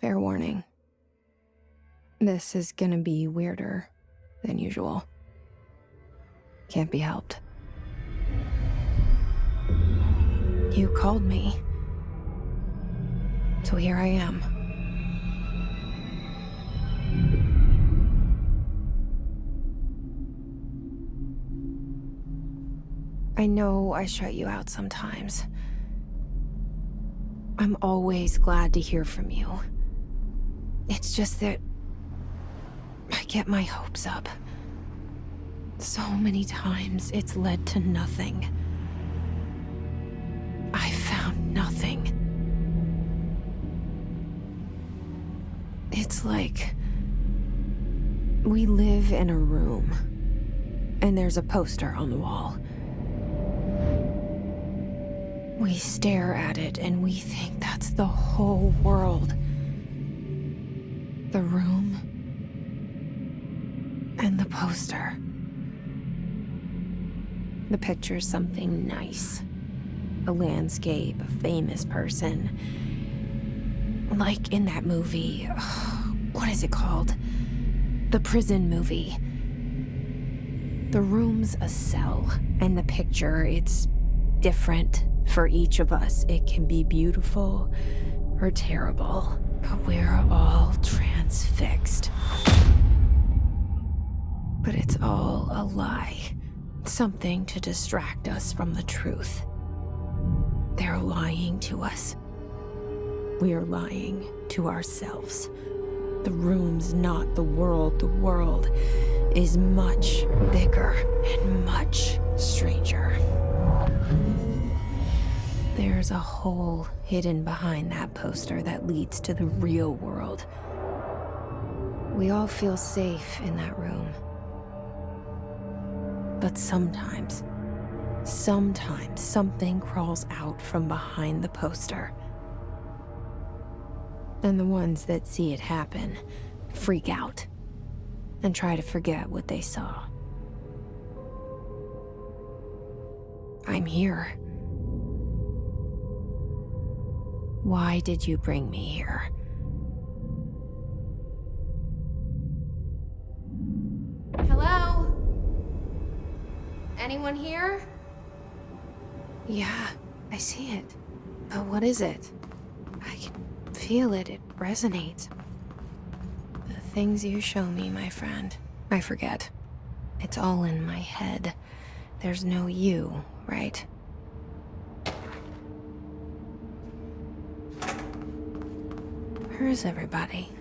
Fair warning. This is gonna be weirder than usual. Can't be helped. You called me. So here I am. I know I shut you out sometimes. I'm always glad to hear from you. It's just that I get my hopes up. So many times it's led to nothing. I found nothing. It's like we live in a room, and there's a poster on the wall. We stare at it and we think that's the whole world. The room and the poster. The picture's something nice. A landscape, a famous person. Like in that movie, what is it called? The prison movie. The room's a cell, and the picture, it's different for each of us. It can be beautiful or terrible, but we're all transfixed. But it's all a lie. Something to distract us from the truth. They're lying to us. We're lying to ourselves. The room's not the world. The world is much bigger and much stranger. There's a hole hidden behind that poster that leads to the real world. We all feel safe in that room. But sometimes something crawls out from behind the poster. And the ones that see it happen freak out and try to forget what they saw. I'm here. Why did you bring me here? Hello? Anyone here? Yeah, I see it. But what is it? I can feel it. It resonates. The things you show me, my friend, I forget. It's all in my head. There's no you, right? Where's everybody?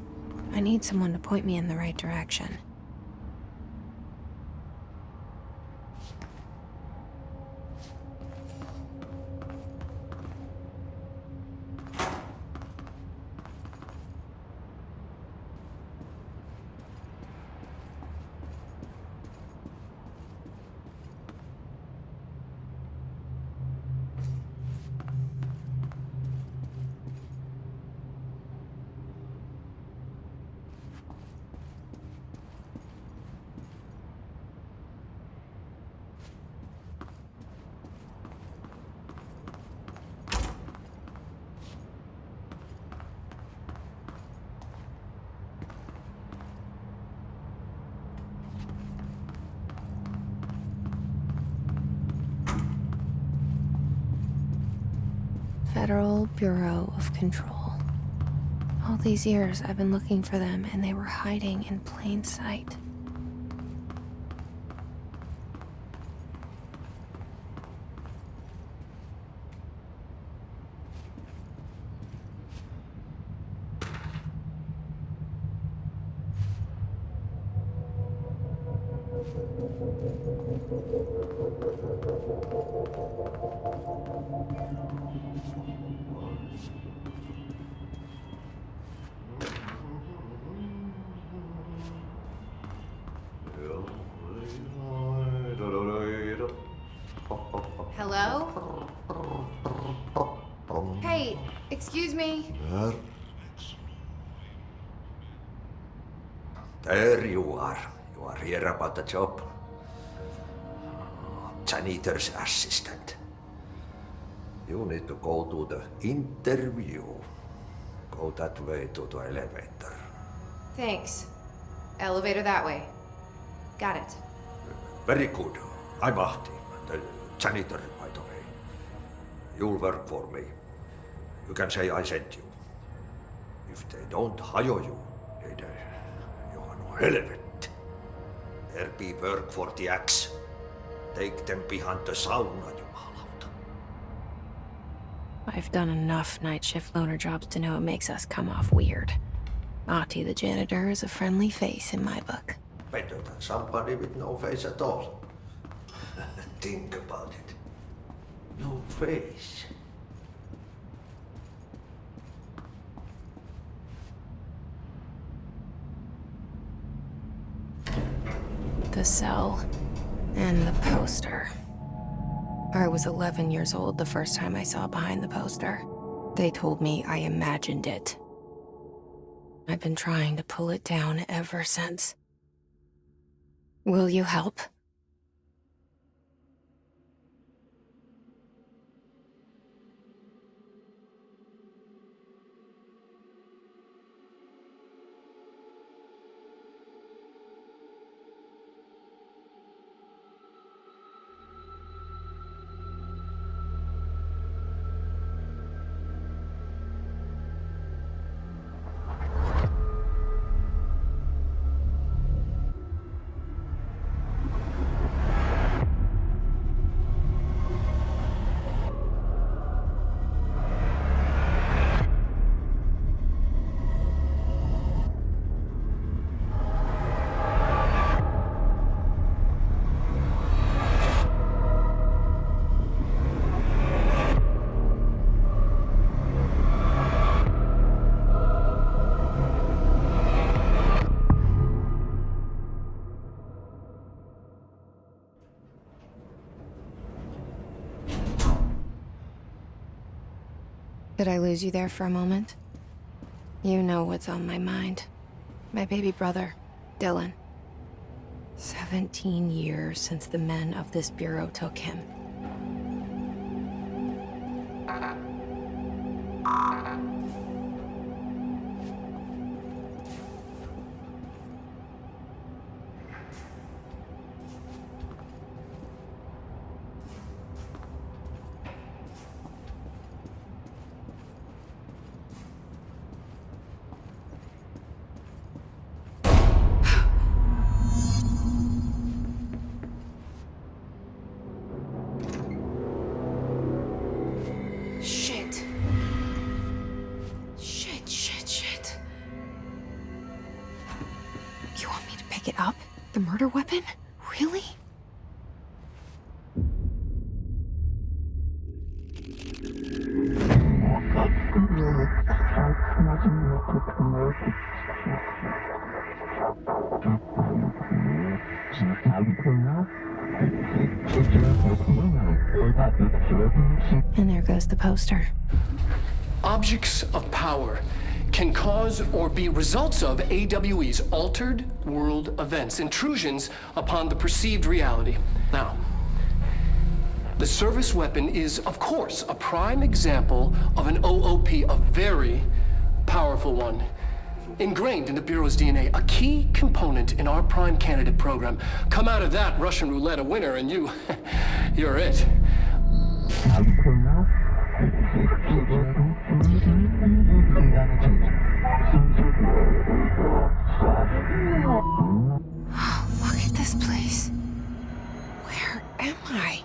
I need someone to point me in the right direction. Federal Bureau of Control. All these years I've been looking for them, and they were hiding in plain sight. Hello? Hey, excuse me. There you are. You are here about the job. Janitor's assistant. You need to go to the interview. Go that way to the elevator. Thanks. Elevator that way. Got it. Very good. I'm Ahti, the janitor, by the way. You'll work for me. You can say I sent you. If they don't hire you, then you are no helvet. There be work for the axe. Take them behind the sauna, jumalauta. I've done enough night shift loner jobs to know it makes us come off weird. Ahti the janitor is a friendly face in my book. Better than somebody with no face at all. Think about it. No face. The cell and the poster. I was 11 years old the first time I saw behind the poster. They told me I imagined it. I've been trying to pull it down ever since. Will you help? Did I lose you there for a moment? You know what's on my mind. My baby brother, Dylan. 17 years since the men of this bureau took him. You want me to pick it up? The murder weapon? Really? And there goes the poster. Objects of power can cause or be results of AWE's altered world events, intrusions upon the perceived reality. Now, the service weapon is, of course, a prime example of an OOP, a very powerful one. Ingrained in the Bureau's DNA, a key component in our prime candidate program. Come out of that Russian roulette a winner and you're it. Oh, look at this place. Where am I?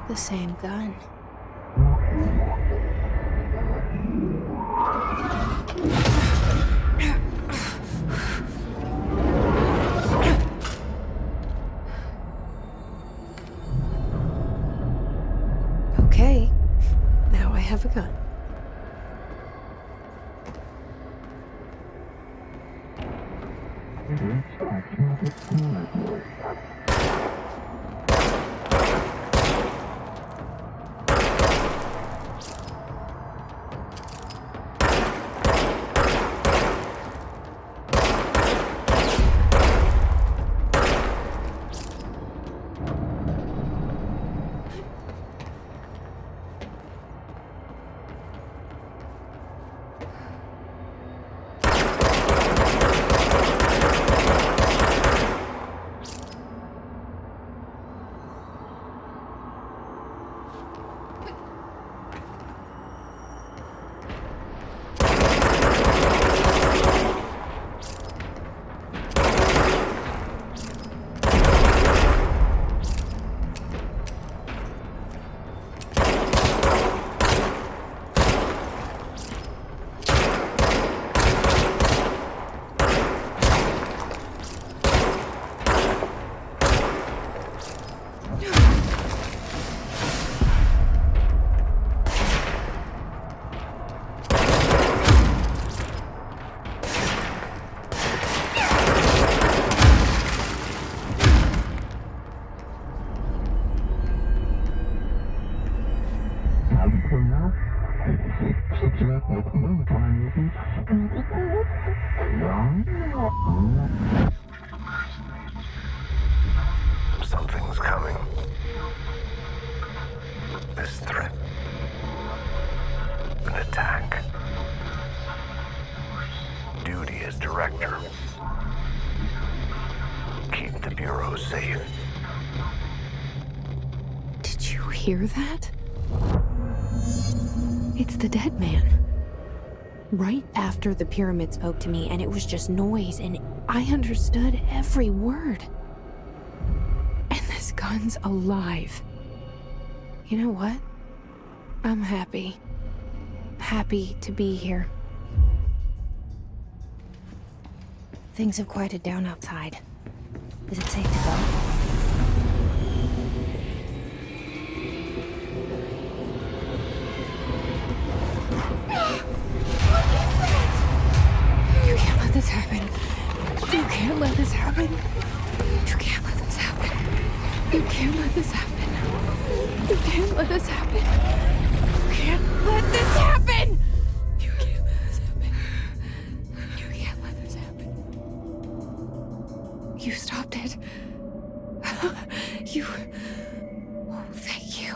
The same gun. have a gun. Something's coming. This threat. An attack. Duty as director. Keep the Bureau safe. Did you hear that? It's the dead man. Right after the pyramid spoke to me, and it was just noise, and I understood every word. And this gun's alive. You know what? I'm happy. Happy to be here. Things have quieted down outside. Is it safe to go? You can't let this happen. You can't let this happen. You can't let this happen. You can't let this happen. You can't let this happen. You can't let this happen. You can't let this happen. You can't let this happen. You stopped it. You... Oh, thank you.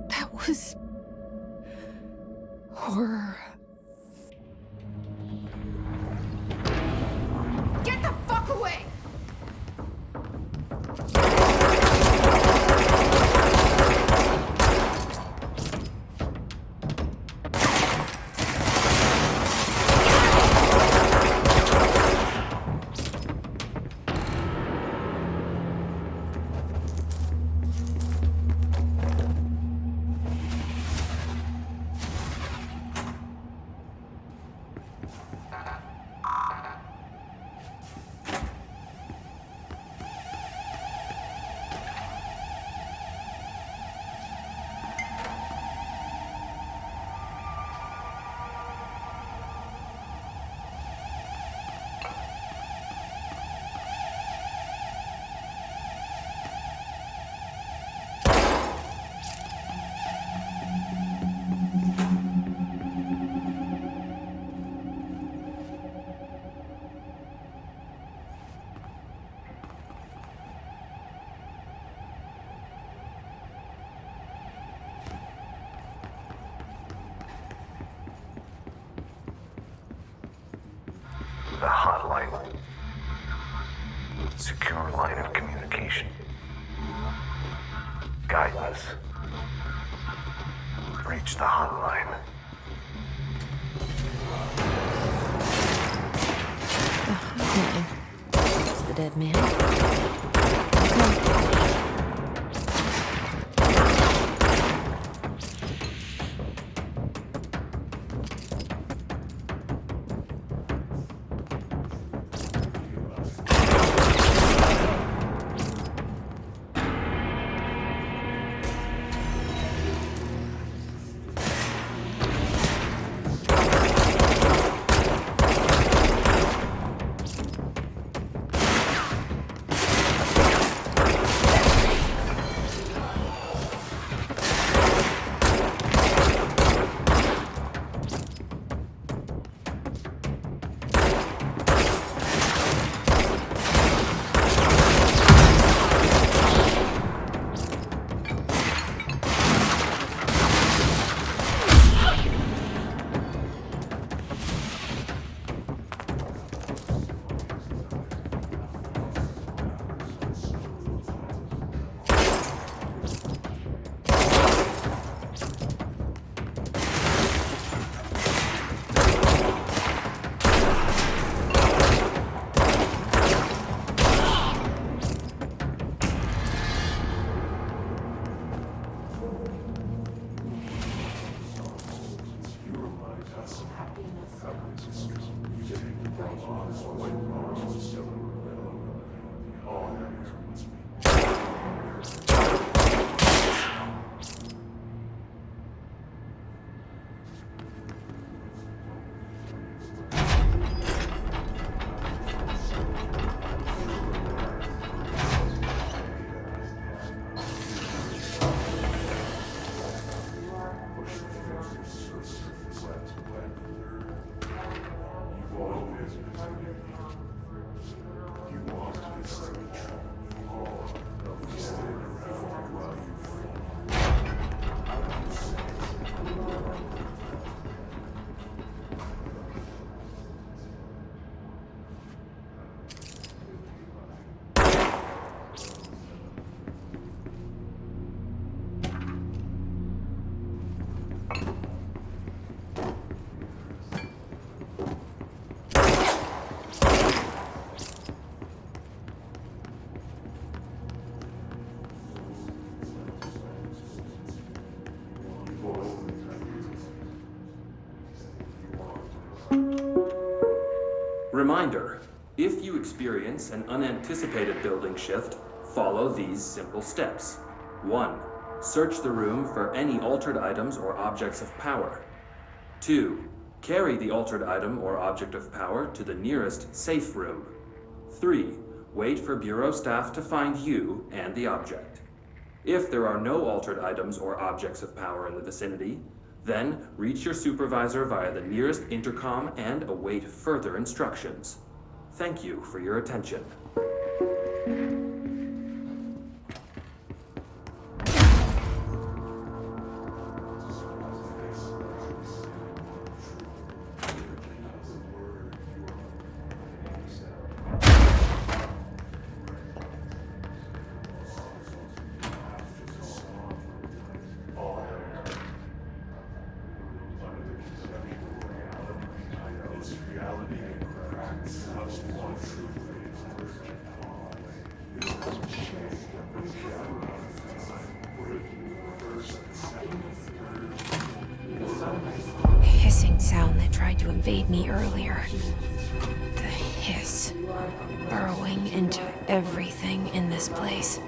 That was... horror. Get the fuck away! The hotline. Secure line of communication. Guidance. Reach the hotline. The hotline. It's the dead man. Okay. Reminder, if you experience an unanticipated building shift, follow these simple steps. 1. Search the room for any altered items or objects of power. 2. Carry the altered item or object of power to the nearest safe room. 3. Wait for Bureau staff to find you and the object. If there are no altered items or objects of power in the vicinity, then reach your supervisor via the nearest intercom and await further instructions. Thank you for your attention. Hissing sound that tried to invade me earlier. The hiss. Burrowing into everything in this place.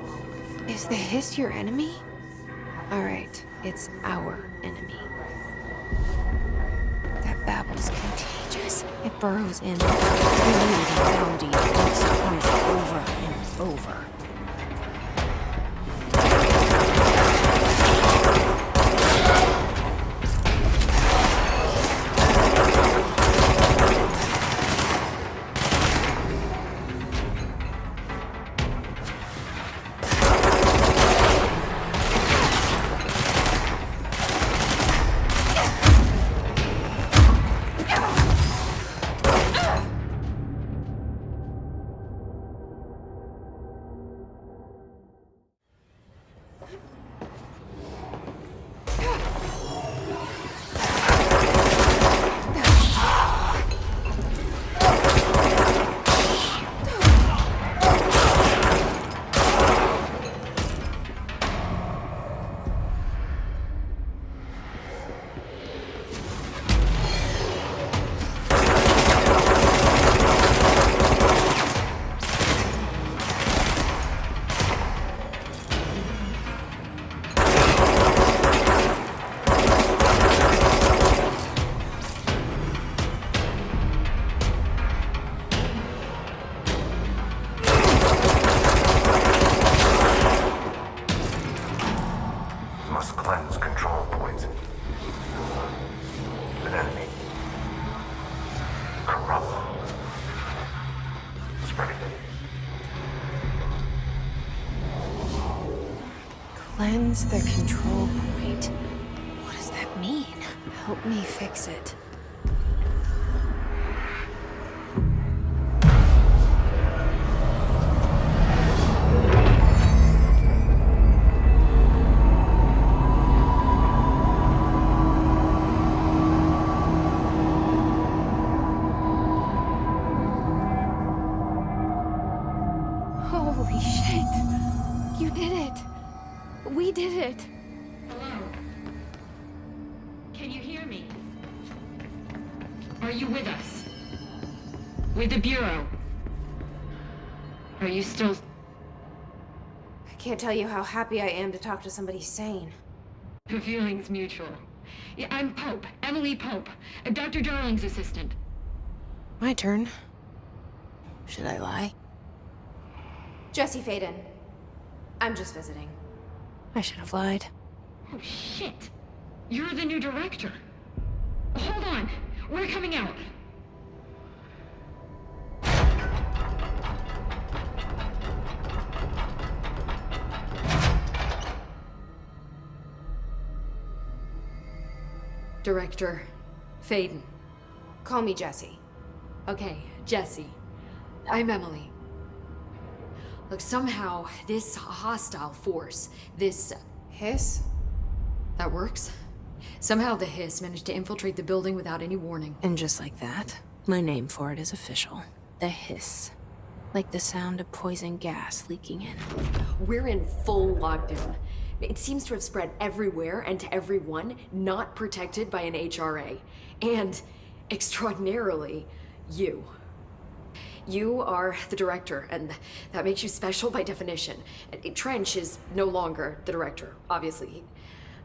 Is the hiss your enemy? Alright, it's our enemy. That babble's contagious. It burrows in, creating melody that comes over and over. Must cleanse control points. An enemy. Crumble. Spreading. Cleanse the control point. What does that mean? Help me fix it. Holy shit! You did it! We did it! Hello? Can you hear me? Are you with us? With the Bureau? Are you still... I can't tell you how happy I am to talk to somebody sane. The feeling's mutual. Yeah, I'm Pope. Emily Pope. Dr. Darling's assistant. My turn. Should I lie? Jesse Faden. I'm just visiting. I should have lied. Oh, shit. You're the new director. Hold on. We're coming out. Director Faden. Call me Jesse. Okay, Jesse. I'm Emily. Look, somehow, this hostile force, this... Hiss? that works? Somehow the hiss managed to infiltrate the building without any warning. And just like that, my name for it is official. The hiss. Like the sound of poison gas leaking in. We're in full lockdown. It seems to have spread everywhere and to everyone not protected by an HRA. And, extraordinarily, you. You are the director, and that makes you special by definition. Trench is no longer the director, obviously.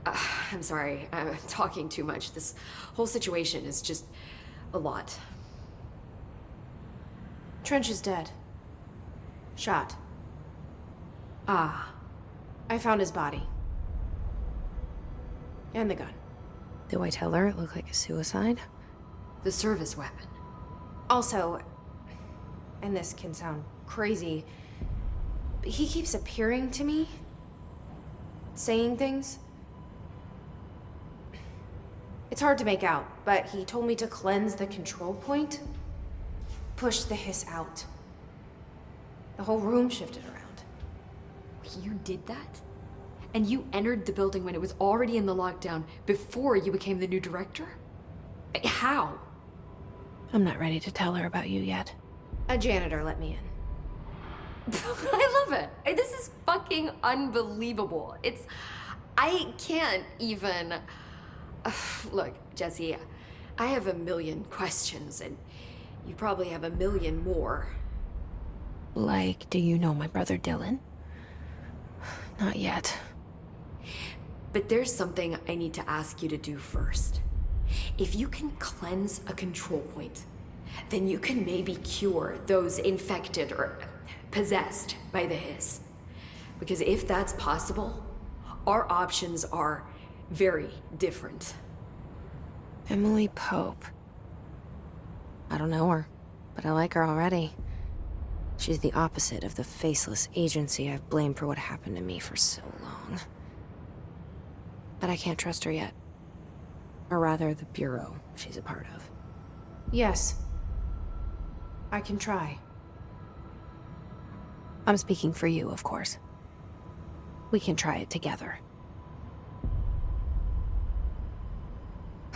I'm sorry, I'm talking too much. This whole situation is just a lot. Trench is dead. Shot. Ah. I found his body. And the gun. Do I tell her it looked like a suicide? The service weapon. Also, and this can sound crazy, but he keeps appearing to me, saying things. It's hard to make out, but he told me to cleanse the control point, push the hiss out. The whole room shifted around. You did that? And you entered the building when it was already in the lockdown before you became the new director? How? I'm not ready to tell her about you yet. A janitor let me in. I love it. This is fucking unbelievable. I can't even... Look, Jesse, I have a million questions, and you probably have a million more. Like, do you know my brother Dylan? Not yet. But there's something I need to ask you to do first. If you can cleanse a control point, then you can maybe cure those infected or possessed by the hiss. Because if that's possible, our options are very different. Emily Pope. I don't know her, but I like her already. She's the opposite of the faceless agency I've blamed for what happened to me for so long. But I can't trust her yet. Or rather, the Bureau she's a part of. Yes. I can try. I'm speaking for you, of course. We can try it together.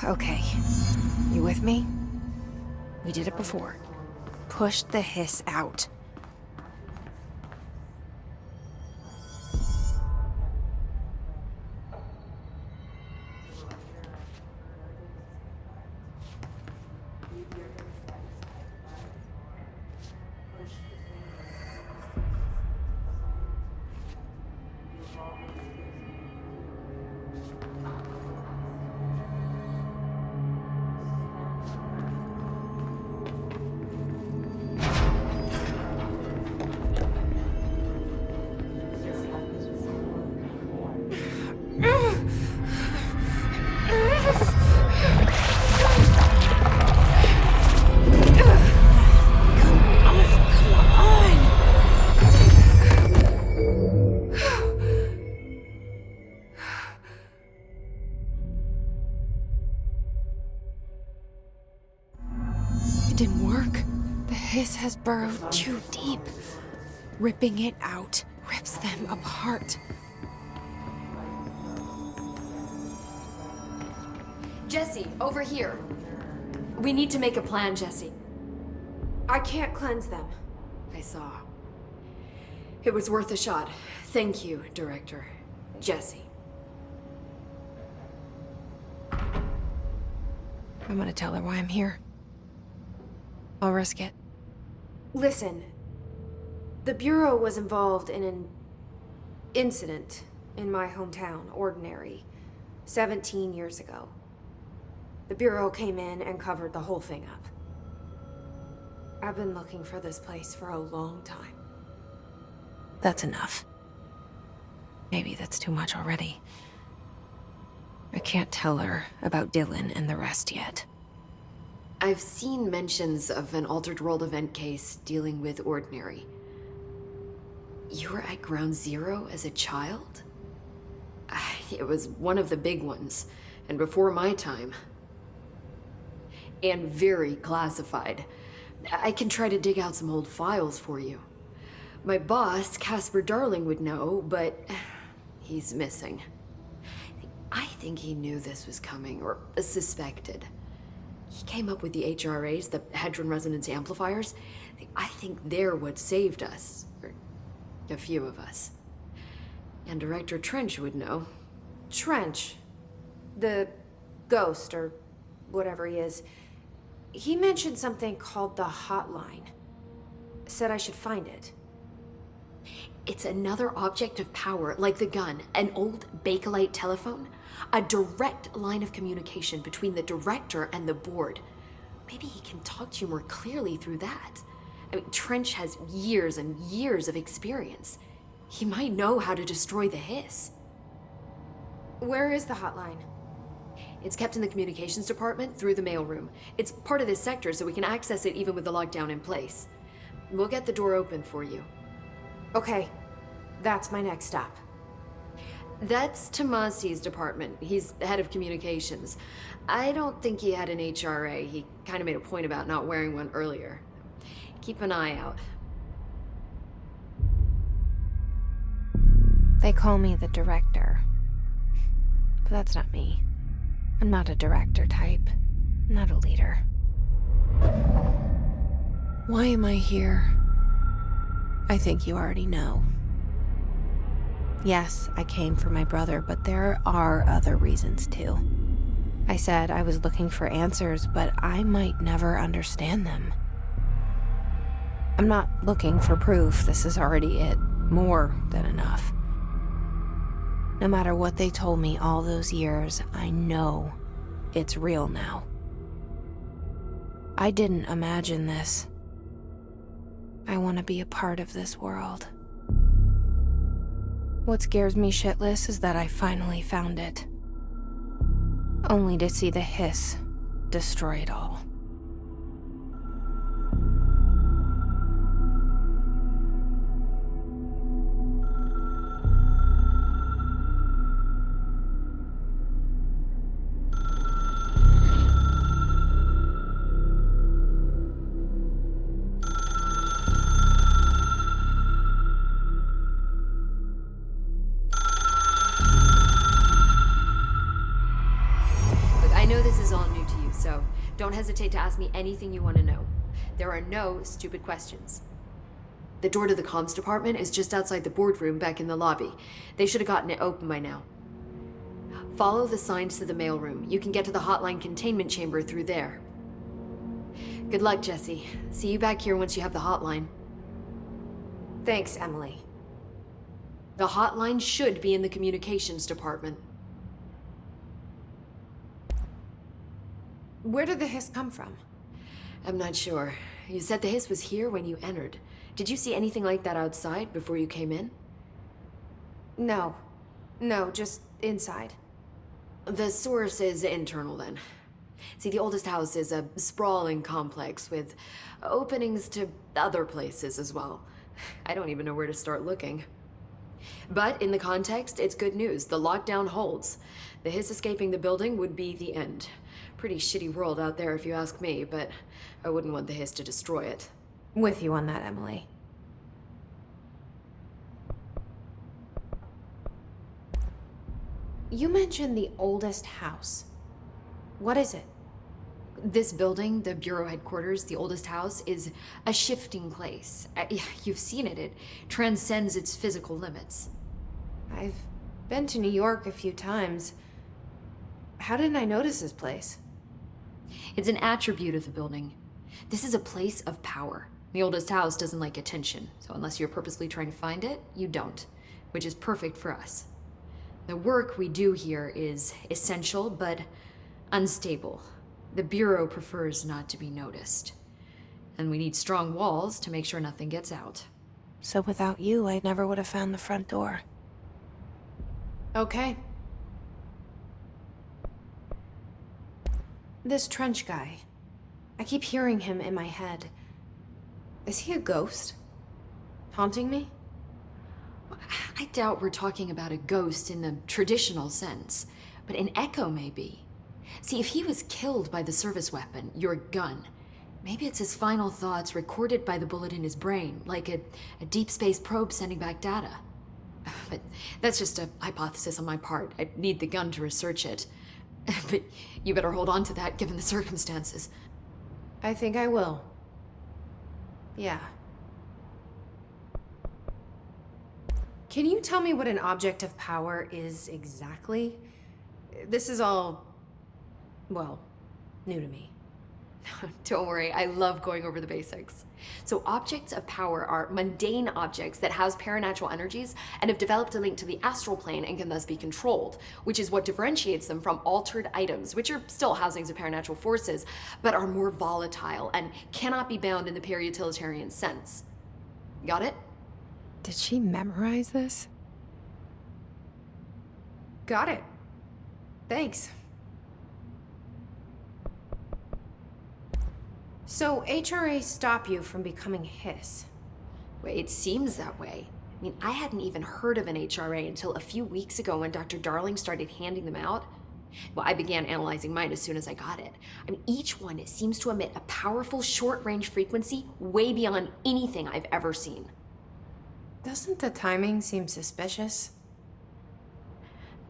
Okay. You with me? We did it before. Push the hiss out. Didn't work. The hiss has burrowed too deep. Ripping it out rips them apart. Jesse, over here. We need to make a plan, Jesse. I can't cleanse them. I saw. It was worth a shot. Thank you, Director. Jesse. I'm gonna tell her why I'm here. I'll risk it. Listen. The Bureau was involved in an incident in my hometown, Ordinary, 17 years ago. The Bureau came in and covered the whole thing up. I've been looking for this place for a long time. That's enough. Maybe that's too much already. I can't tell her about Dylan and the rest yet. I've seen mentions of an Altered World event case dealing with Ordinary. You were at Ground Zero as a child? It was one of the big ones, and before my time. And very classified. I can try to dig out some old files for you. My boss, Casper Darling, would know, but he's missing. I think he knew this was coming, or suspected. He came up with the HRAs, the Hadron Resonance Amplifiers. I think they're what saved us. Or a few of us. And Director Trench would know. Trench? The ghost, or whatever he is. He mentioned something called the Hotline. said I should find it. It's another object of power, like the gun, an old Bakelite telephone, a direct line of communication between the director and the board. Maybe he can talk to you more clearly through that. I mean, Trench has years and years of experience. He might know how to destroy the hiss. Where is the hotline? It's kept in the communications department through the mailroom. It's part of this sector, so we can access it even with the lockdown in place. We'll get the door open for you. Okay, that's my next stop. That's Tomasi's department. He's head of communications. I don't think he had an HRA. He kind of made a point about not wearing one earlier. Keep an eye out. They call me the director. But that's not me. I'm not a director type. I'm not a leader. Why am I here? I think you already know. Yes, I came for my brother, but there are other reasons too. I said I was looking for answers, but I might never understand them. I'm not looking for proof. This is already it. More than enough. No matter what they told me all those years, I know it's real now. I didn't imagine this. I want to be a part of this world. What scares me shitless is that I finally found it. Only to see the hiss destroy it all. So don't hesitate to ask me anything you want to know. There are no stupid questions. The door to the comms department is just outside the boardroom back in the lobby. They should have gotten it open by now. Follow the signs to the mailroom. You can get to the hotline containment chamber through there. Good luck, Jesse. See you back here once you have the hotline. Thanks, Emily. The hotline should be in the communications department. Where did the hiss come from? I'm not sure. You said the hiss was here when you entered. Did you see anything like that outside before you came in? No, just inside. The source is internal then. See, the oldest house is a sprawling complex with openings to other places as well. I don't even know where to start looking. But in the context, it's good news. The lockdown holds. The hiss escaping the building would be the end. Pretty shitty world out there if you ask me, but I wouldn't want the hiss to destroy it. With you on that, Emily. You mentioned the oldest house. What is it? This building, the Bureau headquarters, the oldest house, is a shifting place. You've seen it. It transcends its physical limits. I've been to New York a few times. How didn't I notice this place? It's an attribute of the building. This is a place of power. The oldest house doesn't like attention, so unless you're purposely trying to find it, you don't, which is perfect for us. The work we do here is essential, but unstable. The Bureau prefers not to be noticed. And we need strong walls to make sure nothing gets out. So without you, I never would have found the front door. Okay. This Trench guy. I keep hearing him in my head. Is he a ghost? Haunting me? I doubt we're talking about a ghost in the traditional sense, but an echo maybe. See, if he was killed by the service weapon, your gun, maybe it's his final thoughts recorded by the bullet in his brain, like a deep space probe sending back data. But that's just a hypothesis on my part. I need the gun to research it. But you better hold on to that given the circumstances. I think I will. Yeah. Can you tell me what an object of power is exactly? This is all, well, new to me. Don't worry, I love going over the basics. So objects of power are mundane objects that house paranatural energies and have developed a link to the astral plane and can thus be controlled, which is what differentiates them from altered items, which are still housings of paranatural forces, but are more volatile and cannot be bound in the pure utilitarian sense. Got it? Did she memorize this? Got it. Thanks. So HRA stop you from becoming Hiss? Well, it seems that way. I mean, I hadn't even heard of an HRA until a few weeks ago when Dr. Darling started handing them out. Well, I began analyzing mine as soon as I got it. I mean, each one seems to emit a powerful short-range frequency way beyond anything I've ever seen. Doesn't the timing seem suspicious?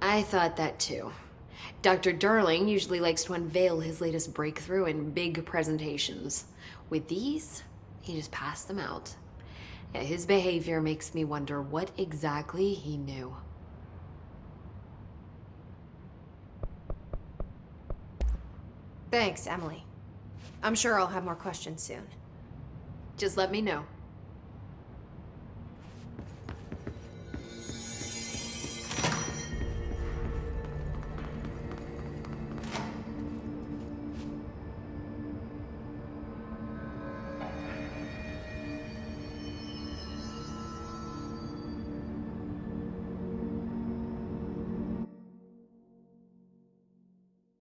I thought that too. Dr. Darling usually likes to unveil his latest breakthrough in big presentations. With these, he just passed them out. Yeah, his behavior makes me wonder what exactly he knew. Thanks, Emily. I'm sure I'll have more questions soon. Just let me know.